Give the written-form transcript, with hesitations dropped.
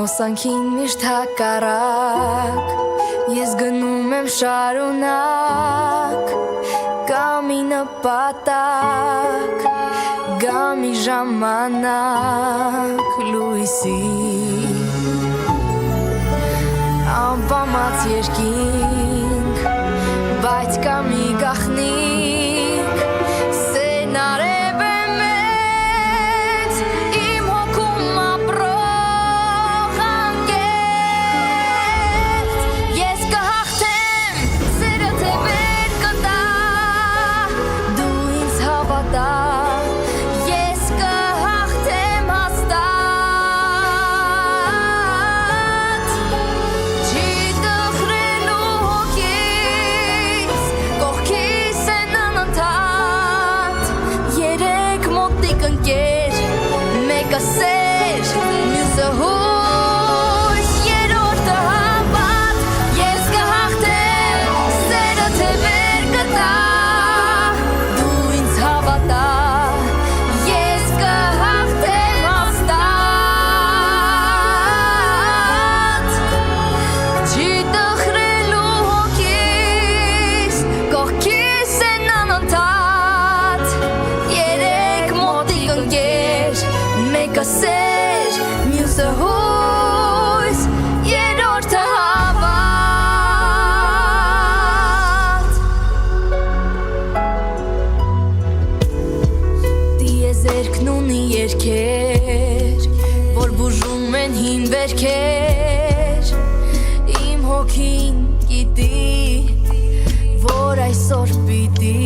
Ամոսանքին միշտ հակառակ Ես գնում եմ շարունակ Կամի նպատակ Գամի ժամանակ լույսի Անպամած երկինք Բայց կամի գախնիկ Սեն արև է մեծ Իմ հոգում ապրող անկեղծ Ես կհաղթեմ սերը թե վեր կտա Դու ինձ հավատա Ես կհաղթեմ հաստատ Չի տխրելու հոգիս Կողքիս են անընդհատ Երեք մոտիկ ընկեր Մեկը սեր, մյուսը հույս Երրորդը հավատ Ես կհաղթեմ սերը թե վեր կտա Դու ինձ հավատա Ես կհաղթեմ հաստատ Չի տխրելու հոգիս Կողքիս են անընդհատ Երեք մոտիկ ընկեր Մեկը սեր, մյուսը հույս Երրորդը հավատ Տիեզերքն ունի երգեր Որ բուժում են հին վերքեր Իմ հոգին գիտի Որ այսօր պիտի